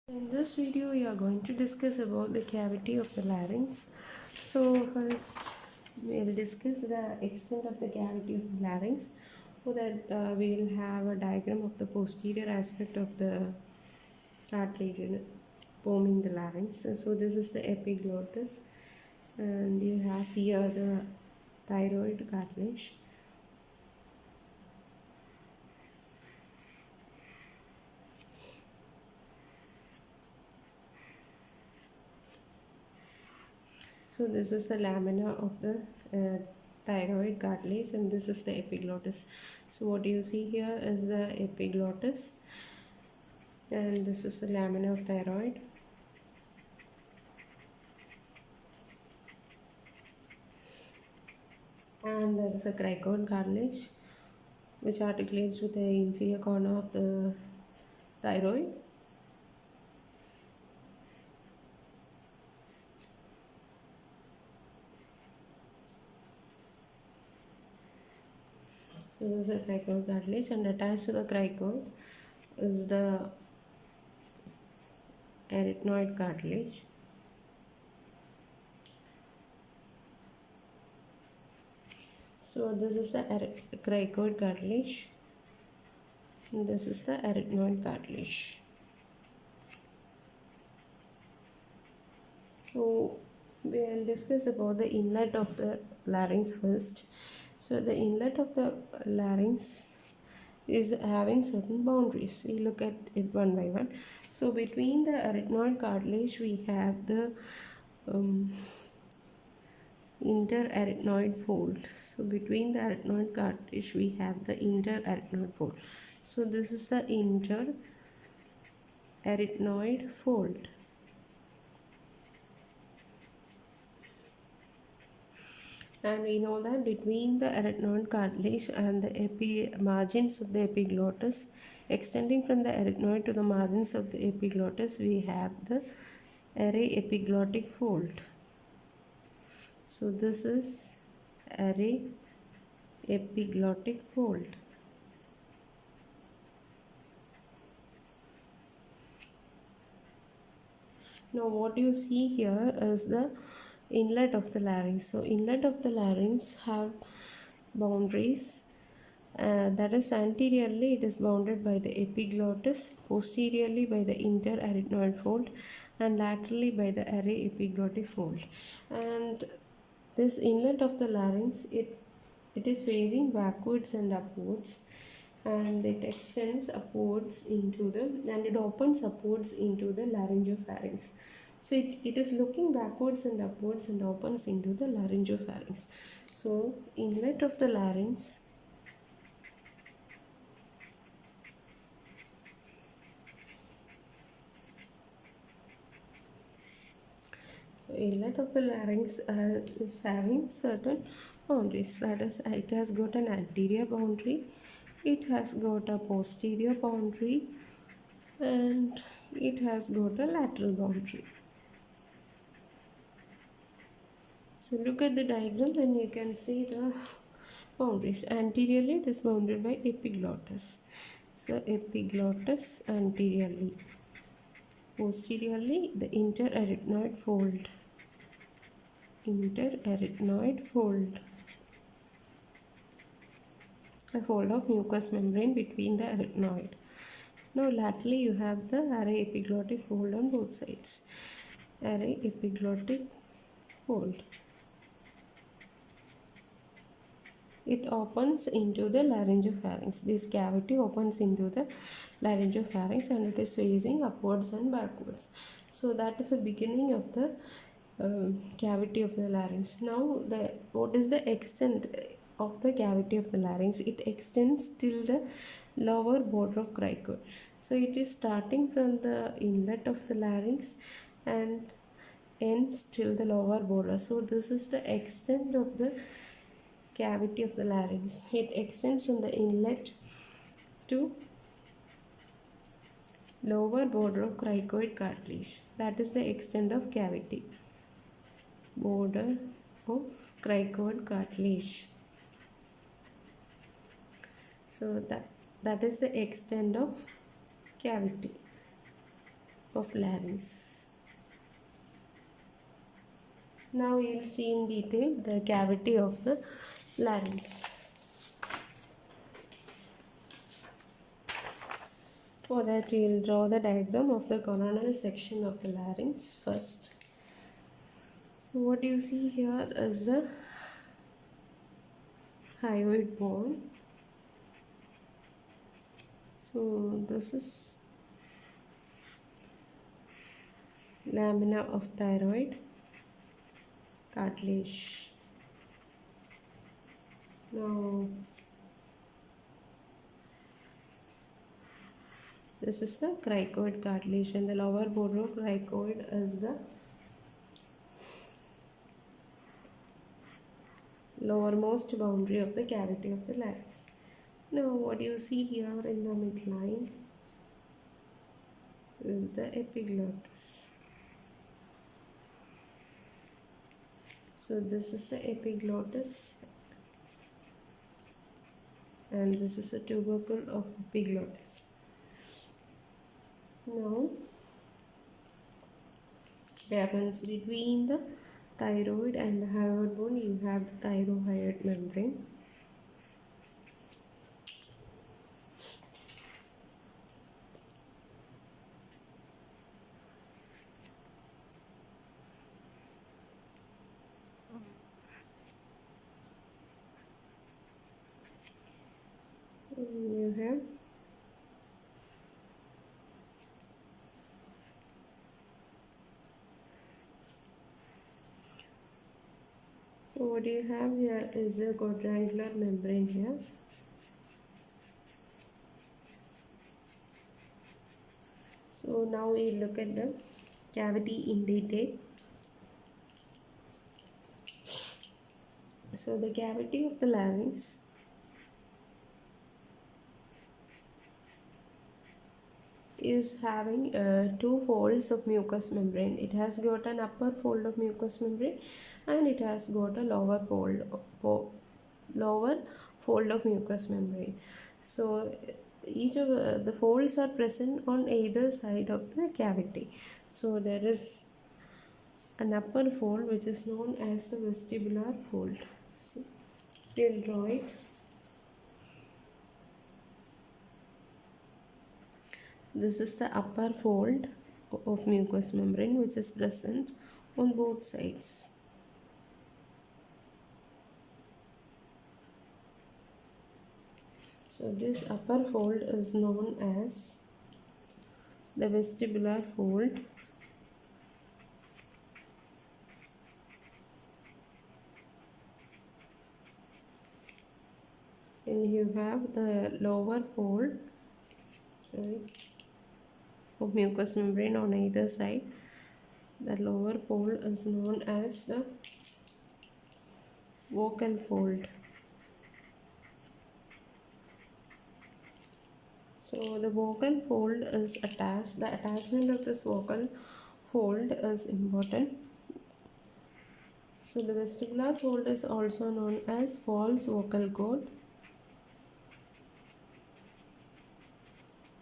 In this video, we are going to discuss about the cavity of the larynx. So first, we will discuss the extent of the cavity of the larynx. So that we will have a diagram of the posterior aspect of the cartilage forming the larynx. So this is the epiglottis, and you have here the thyroid cartilage. So this is the lamina of the thyroid cartilage, and this is the epiglottis. So what you see here is the epiglottis, and this is the lamina of thyroid. And there is a cricoid cartilage which articulates with the inferior corner of the thyroid. So this is a cricoid cartilage, and attached to the cricoid is the arytenoid cartilage. So this is the cricoid cartilage, and this is the arytenoid cartilage. So we will discuss about the inlet of the larynx first. So the inlet of the larynx is having certain boundaries. We look at it one by one. So between the arytenoid cartilage we have the interarytenoid fold. So between the arytenoid cartilage we have the interarytenoid fold. So this is the interarytenoid fold. And we know that between the arytenoid cartilage and the margins of the epiglottis, extending from the arytenoid to the margins of the epiglottis, we have the array epiglottic fold. So this is array epiglottic fold. Now what you see here is the inlet of the larynx. So inlet of the larynx have boundaries. That is, anteriorly it is bounded by the epiglottis, posteriorly by the interarytenoid fold, and laterally by the array epiglottic fold. And this inlet of the larynx, it is facing backwards and upwards, and it extends upwards into the, and it opens upwards into the laryngopharynx. So it is looking backwards and upwards and opens into the laryngopharynx. So inlet of the larynx, so inlet of the larynx is having certain boundaries. That is, it has got an anterior boundary, it has got a posterior boundary, and it has got a lateral boundary. So look at the diagram and you can see the boundaries. Anteriorly it is bounded by epiglottis. So epiglottis anteriorly. Posteriorly the interarytenoid fold. Interarytenoid fold. A fold of mucous membrane between the arytenoid. Now laterally you have the array epiglottic fold on both sides. Array epiglottic fold. It opens into the laryngopharynx. This cavity opens into the laryngopharynx and it is facing upwards and backwards. So that is the beginning of the cavity of the larynx. Now what is the extent of the cavity of the larynx? It extends till the lower border of cricoid. So it is starting from the inlet of the larynx and ends till the lower border. So this is the extent of the cavity of the larynx. It extends from the inlet to lower border of cricoid cartilage. That is the extent of cavity. Border of cricoid cartilage. So that is the extent of cavity. of larynx. Now you will see in detail the cavity of the larynx. For that we will draw the diagram of the coronal section of the larynx first. So what you see here is the hyoid bone. So this is lamina of thyroid cartilage. Now this is the cricoid cartilage, and the lower border of cricoid is the lowermost boundary of the cavity of the larynx. Now what you see here in the midline is the epiglottis. So this is the epiglottis, and this is the tubercle of epiglottis. Now what happens between the thyroid and the hyoid bone, you have the thyrohyoid membrane. You have so what you have here is a quadrangular membrane here. So now we look at the cavity in detail. So the cavity of the larynx is having two folds of mucous membrane. It has got an upper fold of mucous membrane, and it has got a lower fold of mucous membrane. So each of the folds are present on either side of the cavity. So there is an upper fold which is known as the vestibular fold. So we will draw it. This is the upper fold of mucous membrane which is present on both sides. So this upper fold is known as the vestibular fold. And you have the lower fold of mucous membrane on either side. The lower fold is known as the vocal fold. So the vocal fold is attached. The attachment of this vocal fold is important. So the vestibular fold is also known as false vocal cord.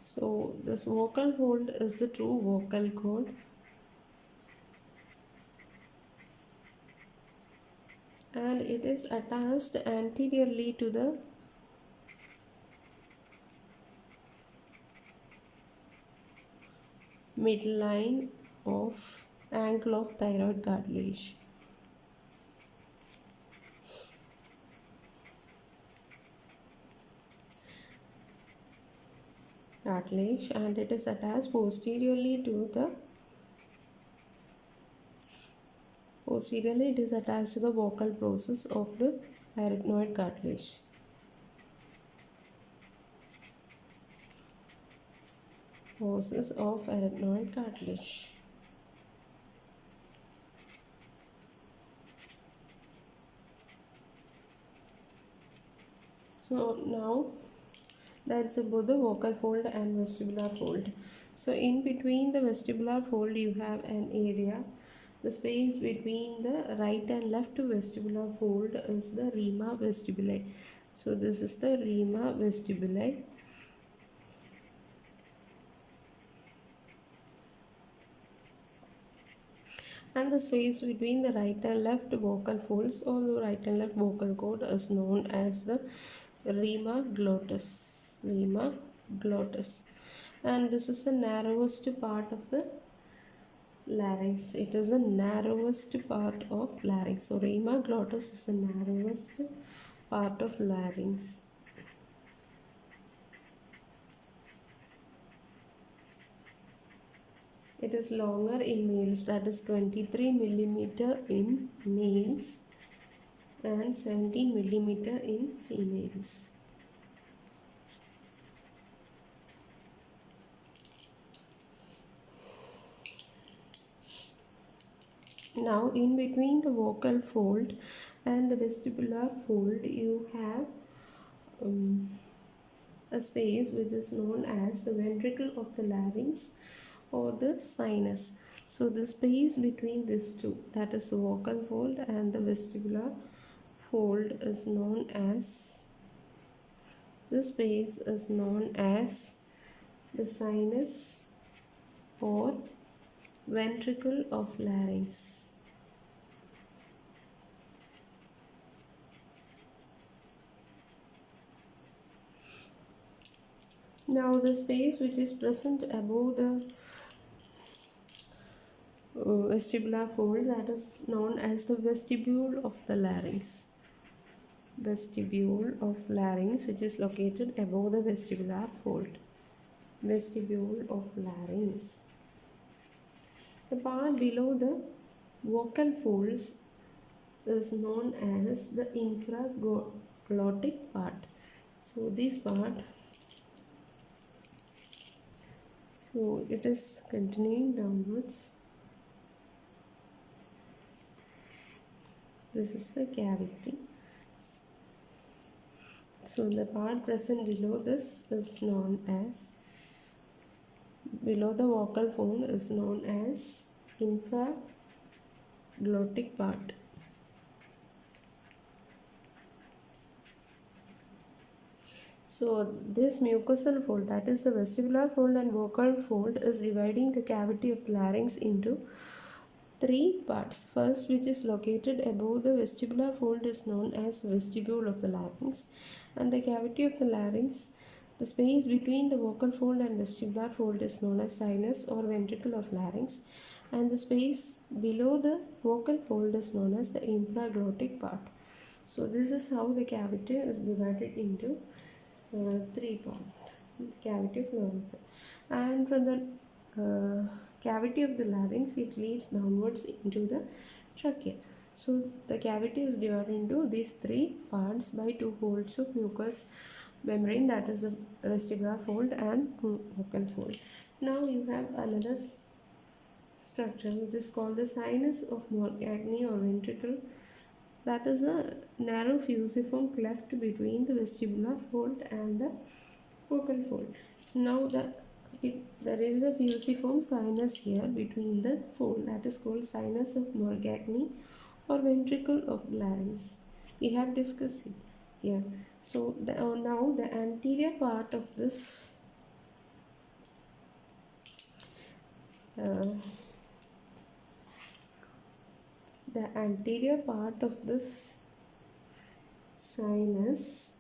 So this vocal fold is the true vocal cord. And it is attached anteriorly to the midline of ankle of thyroid cartilage. And it is attached posteriorly it is attached to the vocal process of the arytenoid cartilage. Process of arytenoid cartilage. So now that's about the vocal fold and vestibular fold. So in between the vestibular fold you have an area. The space between the right and left vestibular fold is the rima vestibuli. So this is the rima vestibuli. And the space between the right and left vocal folds or the right and left vocal cord is known as the rima glottis. Rima glottis. And this is the narrowest part of the larynx. It is the narrowest part of larynx. So rima glottis is the narrowest part of larynx. It is longer in males, that is 23 millimeter in males and 17 millimeter in females. Now in between the vocal fold and the vestibular fold you have a space which is known as the ventricle of the larynx or the sinus. So the space between these two, that is the vocal fold and the vestibular fold, is known as, the space is known as the sinus or ventricle of larynx. Now the space which is present above the vestibular fold, that is known as the vestibule of the larynx. Vestibule of larynx, which is located above the vestibular fold. Vestibule of larynx. The part below the vocal folds is known as the infraglottic part. So this part, so it is continuing downwards. This is the cavity. So the part present below this is known as, below the vocal fold is known as infraglottic part. So this mucosal fold, that is the vestibular fold and vocal fold, is dividing the cavity of the larynx into three parts. First, which is located above the vestibular fold, is known as vestibule of the larynx, and the cavity of the larynx, the space between the vocal fold and vestibular fold, is known as sinus or ventricle of larynx, and the space below the vocal fold is known as the infraglottic part. So this is how the cavity is divided into three parts. The cavity of larynx, and from the cavity of the larynx, it leads downwards into the trachea. So the cavity is divided into these three parts by two folds of mucous membrane, that is the vestibular fold and vocal fold. Now you have another structure which is called the sinus of Morgagni or ventricle. That is a narrow fusiform cleft between the vestibular fold and the vocal fold. So now there is a fusiform sinus here between the fold, that is called sinus of Morgagni or ventricle of larynx. We have discussed it here. So now the anterior part of this sinus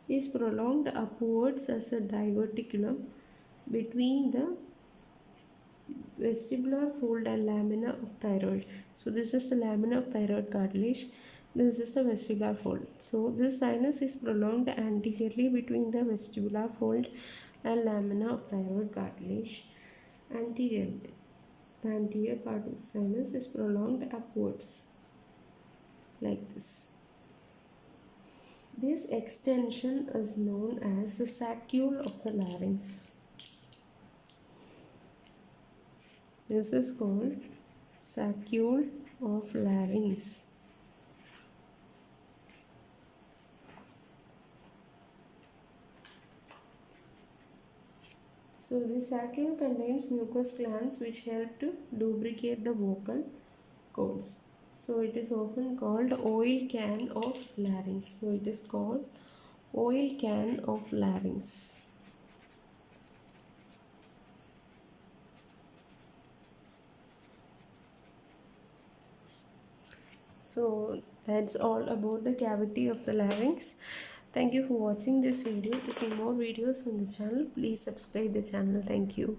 is prolonged upwards as a diverticulum between the vestibular fold and lamina of thyroid. So this is the lamina of thyroid cartilage. This is the vestibular fold. So this sinus is prolonged anteriorly between the vestibular fold and lamina of thyroid cartilage. Anteriorly, the anterior part of the sinus is prolonged upwards like this. This extension is known as the saccule of the larynx. This is called saccule of larynx. So this saccule contains mucous glands which help to lubricate the vocal cords. So it is often called oil can of larynx. So it is called oil can of larynx. So that's all about the cavity of the larynx. Thank you for watching this video. To see more videos on the channel, please subscribe the channel. Thank you.